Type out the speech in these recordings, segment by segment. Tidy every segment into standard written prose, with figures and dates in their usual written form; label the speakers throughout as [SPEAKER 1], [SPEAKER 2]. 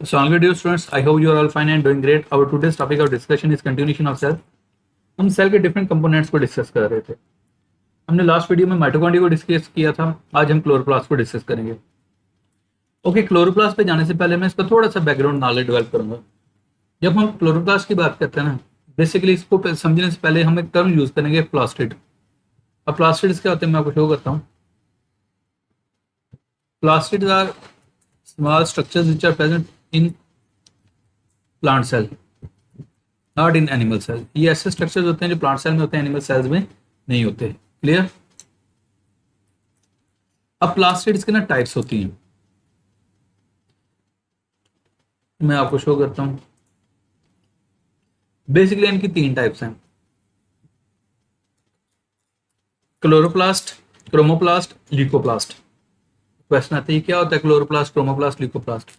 [SPEAKER 1] So, all good dear students, I hope you are all fine and doing great. Our today's topic of discussion is continuation of cell. हम cell के different components को discuss कर रहे थे। हमने last video में mitochondria को discuss किया था। आज हम क्लोरोप्लास्ट को डिस्कस करेंगे। ओके, क्लोरोप्लास्ट पे जाने से पहले मैं इसका थोड़ा सा बैकग्राउंड नॉलेज डेवलप करूंगा। जब हम क्लोरोप्लास्ट की बात करते हैं ना, बेसिकली इसको समझने से पहले हम एक टर्म यूज करेंगे प्लास्टिड। अब प्लास्टिड्स क्या होते हैं मैं आपको शो करता हूँ। Plastids are small structures which are present in plant cell, not in animal cell. ये ऐसे स्ट्रक्चर्स होते हैं जो प्लांट सेल में होते हैं, एनिमल सेल्स में नहीं होते। क्लियर। अब प्लास्टिड्स के ना टाइप्स होती हैं, मैं आपको शो करता हूं। बेसिकली इनकी तीन टाइप्स हैं, क्लोरोप्लास्ट, क्रोमोप्लास्ट, ल्यूकोप्लास्ट। क्वेश्चन आता है क्या होता है क्लोरोप्लास्ट, क्रोमोप्लास्ट, ल्यूकोप्लास्ट।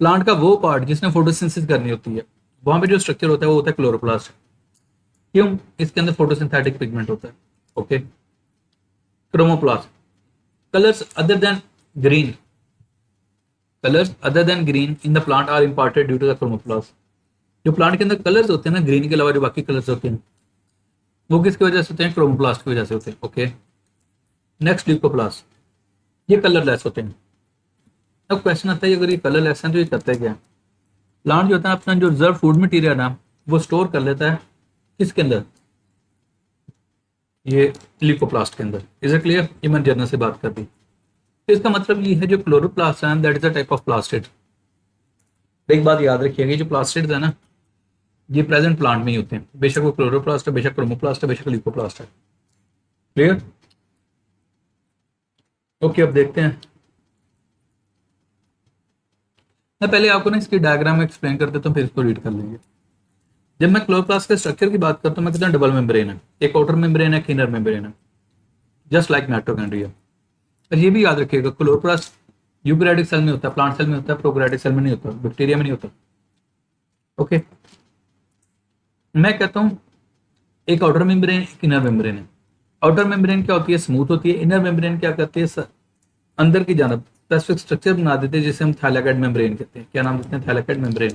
[SPEAKER 1] प्लांट का वो पार्ट जिसने फोटोसिंथेसिस करनी होती है, वहां पे जो स्ट्रक्चर होता है वो होता है क्लोरोप्लास्ट। क्यों? इसके अंदर फोटोसिंथेटिक पिगमेंट होता है। Okay. Chromoplast, colours other than green, colours other than green in the plant are imparted due to the chromoplast. जो प्लांट के अंदर कलर्स होते हैं ना, ग्रीन के अलावा जो बाकी कलर्स होते हैं, वो किसकी वजह से होते हैं? क्रोमोप्लास्ट की वजह से होते हैं। ओके। नेक्स्ट ल्यूकोप्लास्ट, ये कलरलेस होते हैं। अब क्वेश्चन आता है अगर ये कलरलेस हैं तो ये करते क्या? प्लांट जो होता है अपना जो रिजर्व फूड मटेरियल ना, वो स्टोर कर लेता है किसके अंदर? ये ल्यूकोप्लास्ट के अंदर। Is it clear? ये मैंने जर्नल से बात कर दी। तो इसका मतलब ये है जो क्लोरोप्लास्ट है that is a type of plastid. एक बात याद रखिएगा, जो प्लास्टिड्स है ना, ये प्रेजेंट प्लांट में ही होते हैं, बेशक वो क्लोरोप्लास्ट है, बेशक क्रोमोप्लास्ट है, बेशक ल्यूकोप्लास्ट है। क्लियर? ओके, अब देखते हैं। मैं पहले आपको ना इसकी डायग्राम में एक्सप्लेन कर देता हूँ, फिर इसको रीड कर लेंगे। जब मैं क्लोरोप्लास्ट के स्ट्रक्चर की बात करता हूँ, मैं कहता हूँ डबल मेम्ब्रेन है, एक आउटर मेम्ब्रेन है, एक इनर मेम्ब्रेन है, जस्ट लाइक माइटोकॉन्ड्रिया। और ये भी याद रखिएगा क्लोरोप्लास्ट यूकैरियोटिक सेल में होता है, प्लांट सेल में होता है, प्रोकैरियोटिक सेल में नहीं होता, बैक्टीरिया में नहीं होता। ओके। मैं कहता हूँ एक आउटर मेम्ब्रेन, एक इनर मेम्ब्रेन है। आउटर मेम्ब्रेन क्या होती है? स्मूथ होती है। इनर मेम्ब्रेन क्या करती है? अंदर की जानब स्पेसिफिक स्ट्रक्चर बना देते हैं जिसे हम थैलेकॉइड मेम्ब्रेन कहते हैं। क्या नाम देते हैं? Thylakoid membrane.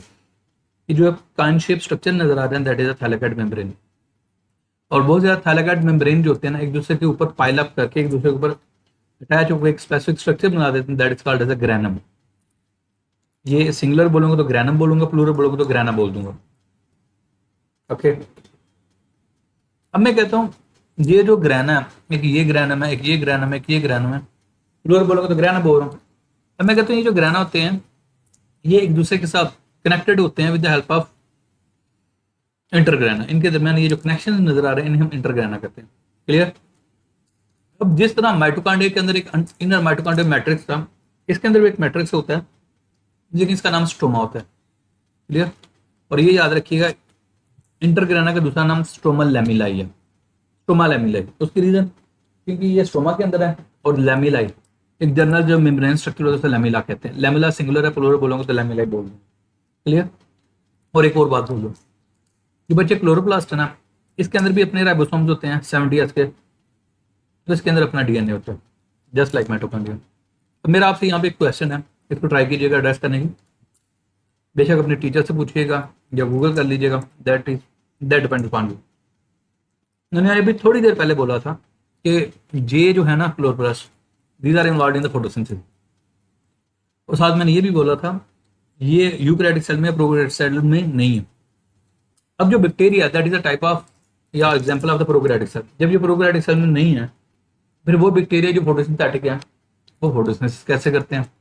[SPEAKER 1] ये जो काइन शेप स्ट्रक्चर नजर आ रहा है that is a thylakoid membrane. और बहुत ज्यादा थैलेकॉइड मेम्ब्रेन जो होते हैं ना, एक दूसरे के ऊपर पाइल अप करके एक दूसरे के ऊपर अटैच होकर एक स्पेसिफिक स्ट्रक्चर बना देते हैं that is called as a granum. ये सिंगुलर बोलूंगा तो ग्रैनम बोलूंगा, प्लूरल बोलूंगा तो ग्रैना बोल दूंगा। ओके। अब मैं कहता हूँ ये जो ग्रैना है, एक ये ग्रैनम है, एक ये ग्रैनम है, एक ये ग्रैनम है, प्लूरल बोलूंगा तो ग्रैना बोल रहा हूँ। अब मैं कहता हूँ ये जो ग्रैना होते हैं ये एक दूसरे के साथ कनेक्टेड होते हैं विद द हेल्प ऑफ इंटरग्रैना। इनके दरमियान ये जो कनेक्शन नजर आ रहे हैं इन्हें हम इंटरग्रैना कहते हैं। क्लियर? अब जिस तरह माइटोकॉन्ड्रिया के अंदर एक इनर माइटोकॉन्ड्रिया मैट्रिक्स था, इसके अंदर भी एक मैट्रिक्स होता है लेकिन इसका नाम स्ट्रोमा होता है। क्लियर? और ये याद रखिएगा इंटरग्रैना का दूसरा नाम स्ट्रोमल लैमिलाई है। स्ट्रोमा लैमिलाई, उसकी रीजन क्योंकि ये स्ट्रोमा के अंदर है, और लैमिलाई एक जनरल जो मेम्ब्रेन स्ट्रक्चर होता है उसे लैमिला कहते हैं। लैमिला सिंगुलर है, प्लूरल बोलोगे तो लैमिलाई बोल दो। क्लियर? और एक और बात बोल दो, जो बच्चे क्लोरोप्लास्ट है ना, इसके अंदर भी अपने राइबोसोम्स होते हैं 70 के, तो इसके अंदर अपना डीएनए होता है जस्ट लाइक माइटोकॉन्ड्रिया। तो मेरा आपसे यहाँ पे एक क्वेश्चन है, इसको ट्राई कीजिएगा एड्रेस करने की। बेशक अपने टीचर से पूछिएगा या गूगल कर लीजिएगा, दैट डिपेंड अपॉन यू। उन्होंने अभी थोड़ी देर पहले बोला था कि जे जो है ना chloroplast, these are involved in the photosynthesis. और साथ मैंने ये भी बोला था ये यूकैरियोटिक सेल में, प्रोकैरियोटिक सेल में नहीं है। अब जो bacteria that is a type of या example of the prokaryotic cell, जब ये प्रोकैरियोटिक सेल में नहीं है, फिर वो बैक्टीरिया जो फोटोसिंथेटिक है वो फोटोसिंथेसिस कैसे करते हैं?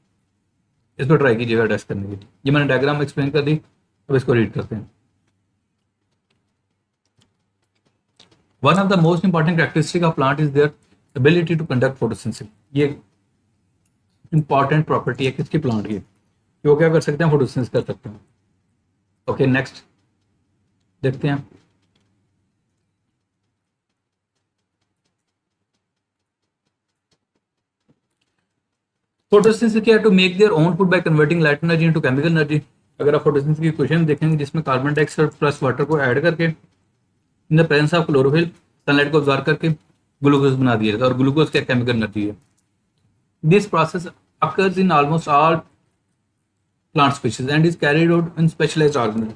[SPEAKER 1] इसको ट्राई कीजिएगा टेस्ट करने के लिए। ये मैंने डायग्राम एक्सप्लेन कर दी, अब इसको रीड करते हैं। One of the most important characteristic of plant is their ability to conduct photosynthesis. ये इंपॉर्टेंट प्रॉपर्टी है किसकी? प्लांट की। वो क्या कर सकते हैं? फोटोसिंथेसिस कर सकते हैं। ओके, नेक्स्ट देखते हैं। फोटोसिंथेसिस क्या है? To make their own food by converting light energy into chemical energy. अगर आप फोटोसिंथेसिस की क्वेश्चन देखेंगे जिसमें कार्बन डाइऑक्साइड प्लस वाटर को ऐड करके in the presence of chlorophyll sunlight को अब्जॉर्ब करके ग्लूकोज बना दिया जाता है, और ग्लूकोज क्या केमिकल एनर्जी है। This process occurs in almost all plant species and is carried out in specialised organelle.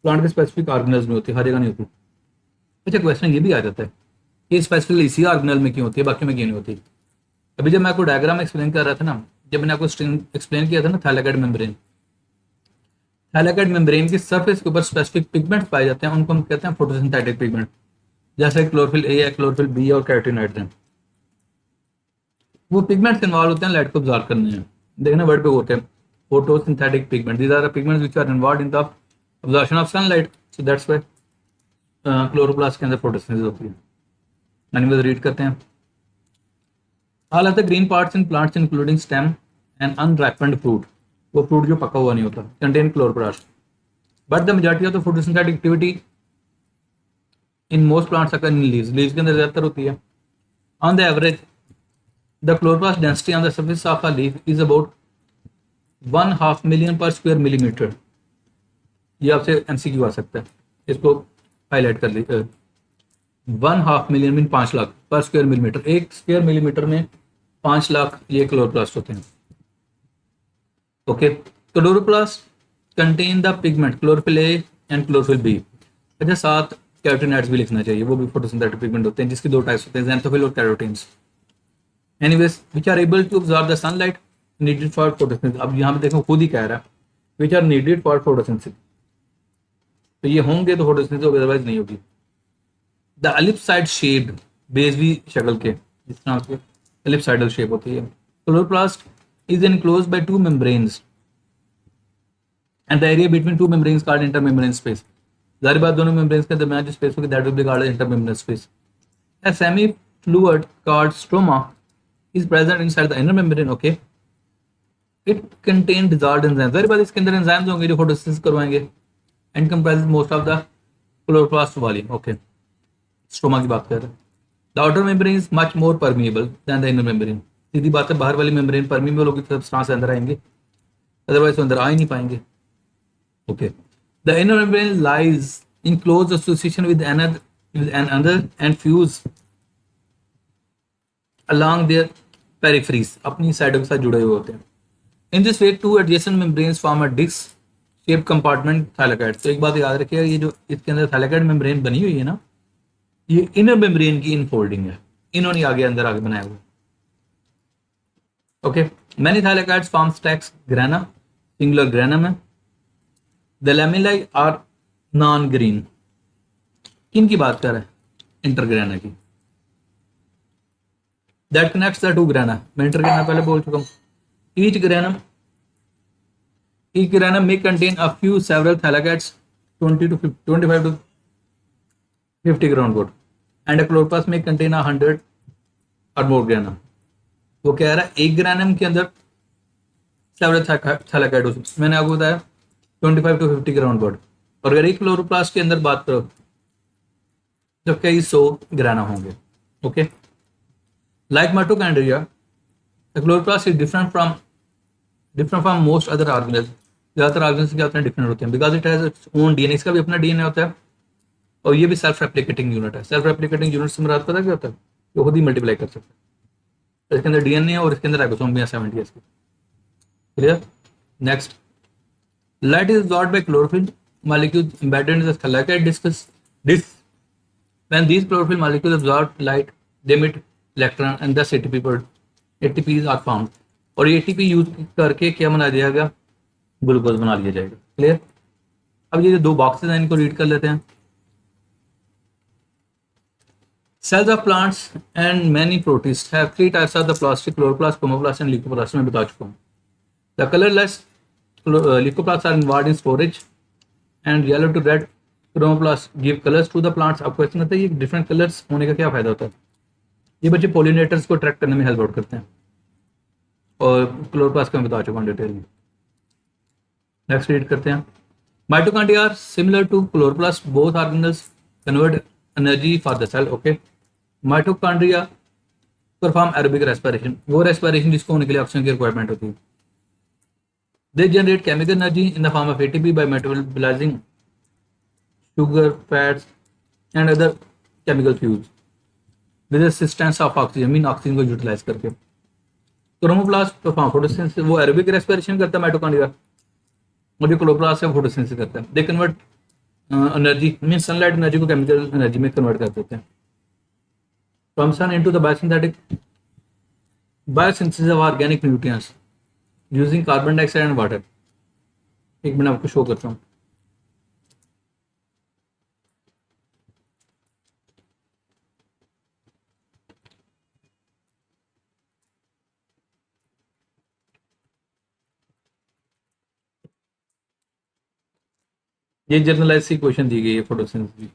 [SPEAKER 1] Plant के स्पेसिफिक ऑर्गेनल्स में होती है, हर जगह नहीं होती। अच्छा, क्वेश्चन ये भी आ जाता है कि स्पेसिफिकली इसी ऑर्गेनल में क्यों होती है, बाकी में क्यों नहीं होती। अभी जब मैं आपको डायग्राम एक्सप्लेन कर रहा था ना, जब मैंने आपको एक्सप्लेन किया था ना थैलेकॉइड मेम्ब्रेन, थैलेकॉइड मेम्ब्रेन की सरफेस के ऊपर स्पेसिफिक पिगमेंट्स पाए जाते हैं, उनको हम कहते हैं फोटोसिंथेटिक पिगमेंट, जैसे क्लोरोफिल ए है, क्लोरोफिल बी और कैरोटीनॉइड्स हैं। वो पिगमेंट्स इन्वॉल्व होते हैं लाइट को ऑब्जॉर्व करने में। देखना वर्ड पे होते हैं photosynthetic pigment, these are the pigments which are involved in the absorption of sunlight, so that's why chloroplast के अंदर फोटोसिंथेसिस होती है। एनिमल्स रीड करते हैं। All of the green parts in plants including stem and unripened fruit, वो fruit जो पका हुआ नहीं होता, contain chloroplast, but the majority of the photosynthetic activity in most plants occur in leaves, leaves के अंदर ज्यादातर होती है। On the average the chloroplast density on the surface of a leaf is about 1/2 million पर square millimetre. ये आपसे MCQ आ सकता है, इसको हाईलाइट कर लीजिए। 1/2 मिलियन मीन 5 लाख पर स्क्वायर मिलीमीटर, एक स्क्वायर मिलीमीटर में 5 लाख ये क्लोरोप्लास्ट होते हैं। Okay, chloroplast contain the pigment chlorophyll A and chlorophyll B. अच्छा, साथ कैरोटीनॉइड्स भी लिखना चाहिए, वो भी फोटोसिंथेटिक पिगमेंट होते हैं, जिसकी दो टाइप्स होते हैं, ज़ैंथोफिल और carotenes. Anyways which are able to observe the sunlight needed for photosynthesis. अब यहाँ पे देखो खुद ही कह रहा है which are needed for photosynthesis, तो ये होंगे तो फोटोसिंथेसिस होगी, अदरवाइज नहीं होगी। द एलिप्साइड शेप्ड बेसवी शक्ल के, जिस तरह से एलिप्साइडल शेप होती है। Chloroplast is enclosed by two membranes and the area between two membranes called intermembrane space। जाहिर बात, दोनों मेम्ब्रेन्स के दरमियान जो स्पेस होगी that will be called intermembrane space. A semi fluid called stroma is present inside the inner membrane। okay, it contain dissolved enzymes। जाहिर बात, इसके अंदर एंजाइम्स होंगे जो फोटोसिंथेसिस करवाएंगे and comprises most of the chloroplast volume। okay, stroma की बात कर रहे हैं। The outer membrane is much more permeable than the inner membrane. सीधी बात है, बाहर वाली मेम्ब्रेन परमिएबल होगी तो सब्सटेंस से अंदर आएंगे, अदरवाइज तो अंदर आ ही नहीं पाएंगे। Okay, the inner membrane lies in close association with an other and fuse along their peripheries, अपनी साइडों के साथ जुड़े हुए होते हैं। In this way two adjacent membranes form a disc shape compartment thylakoid. तो एक बात याद रखिएगा, ये जो इसके अंदर थैलेकॉइड मेम्ब्रेन बनी हुई है ना, ये इनर मेम्ब्रेन की इनफोल्डिंग है, इन्होंने आगे अंदर आगे बनाया हुआ। Okay, many thylakoids form stacks grana, singular granum है। The lamellae are non green. किन की बात कर रहे हैं? इंटरग्रेना की। That connects the two grana, मैं इंटरग्रेना पहले बोल चुका हूँ। Each granum may contain a few several thylakoids 25 to 50 ground wood and a chloroplast may contain 100 or more granum. वो कह रहा है एक ग्रेनम के अंदर सेवरल थैलेकॉइड हो सकते, मैंने आपको बताया 25 to 50 ग्राउंड वुड, और अगर एक क्लोरोप्लास्ट के अंदर बात करो तो कई 100 ग्रेना होंगे। Okay, like mitochondria the chloroplast is different from most other organelles. ज्यादातर ऑर्गेनेल्स क्या होते हैं? डिफरेंट होते हैं because it has its own DNA. इसका भी अपना डीएनए होता है और ये भी सेल्फ रेप्लिकेटिंग यूनिट है। सेल्फ रेप्लिकेटिंग यूनिट से मुराद पता क्या होता है? ये खुद ही मल्टीप्लाई कर सकता है। तो इसके अंदर डीएनए है और इसके अंदर राइबोसोम भी है 70 इसके। Clear? Next, light is absorbed bye chlorophyll molecules embedded in the thylakoid discs. When these chlorophyll molecules absorb light, they emit electron and thus ATPs are formed। और ये ATP यूज करके क्या बना दिया जाएगा? ग्लूकोज बना लिया जाएगा। क्लियर? अब ये जो दो बॉक्सेस हैं इनको रीड कर लेते हैं। Cells of plants and many protists have three types of the plastic: chloroplast, chromoplast and leucoplast। मैं बता चुका हूँ। The colorless leucoplasts are involved in storage and yellow to red chromoplasts give colors to the plants। अब question आता है ये different colours होने का क्या फायदा होता है? ये बच्चे पोलिनेटर्स को अट्रैक्ट करने में हेल्प आउट करते हैं और क्लोरोप्लास्ट का मैं बता चुका हूँ डिटेल में। नेक्स्ट रीड करते हैं। Mitochondria are similar to chloroplast, both organelles convert energy for the cell. Okay, mitochondria perform aerobic respiration, वो रेस्पिरेशन जिसको होने के लिए ऑक्सीजन की रिक्वायरमेंट होती है। They generate chemical energy in the form of ATP by metabolizing sugar, fats, and other chemical fuels with the assistance of oxygen, mean oxygen को utilise करके। क्रोमोप्लास्ट परफॉर्म फोटोसिंथेसिस, वो एरोबिक रेस्पिरेशन करता है mitochondria, और जो chloroplast है photosynthesis करता है, they convert energy mean sunlight energy को केमिकल एनर्जी में कन्वर्ट कर देते हैं। From sun into the biosynthesis of organic nutrients using carbon dioxide and water. एक मिनट आपको शो करता हूँ। ये जनरलाइज सी क्वेश्चन दी गई है फोटोसिंथेसिस की,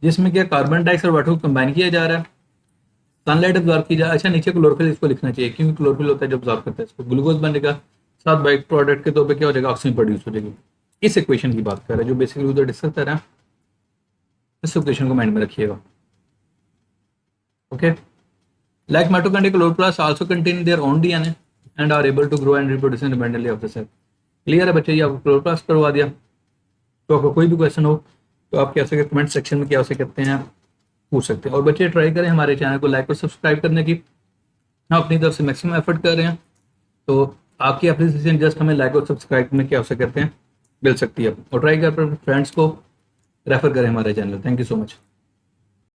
[SPEAKER 1] जिसमें क्या कार्बन डाइऑक्साइड वाटर को कंबाइन किया जा रहा है, सनलाइट अब्जॉर्ब की जा। अच्छा नीचे क्लोरोफिल इसको लिखना चाहिए क्योंकि क्लोरोफिल होता है जो अब्जॉर्ब करता है इसको, ग्लूकोज बनेगा, साथ बाई प्रोडक्ट के तौर पे क्या हो जाएगा, ऑक्सीजन प्रोड्यूस हो जाएगी। इस इक्वेशन की बात कर रहे हैं जो बेसिकली उधर डिस्कस कर रहे हैं, इस इक्वेशन को माइंड में रखिएगा। Okay, like mitochondria chloroplast also contain their own DNA and are able to grow and reproduce independently of the cell. Clear है बच्चे, ये आपको क्लोरोप्लास्ट करवा दिया। तो आपको कोई भी क्वेश्चन हो तो आप क्या सकते कमेंट सेक्शन में क्या सकते हैं पूछ सकते हैं। और बच्चे ट्राई करें हमारे चैनल को लाइक और सब्सक्राइब करने की, हम अपनी तरफ से मैक्सिमम एफर्ट कर रहे हैं। तो आपकी अप्रिसिएशन जस्ट हमें लाइक और सब्सक्राइब में क्या हो सकते हैं मिल सकती है। और ट्राई कर फ्रेंड्स को रेफर करें हमारे channel. Thank you so much.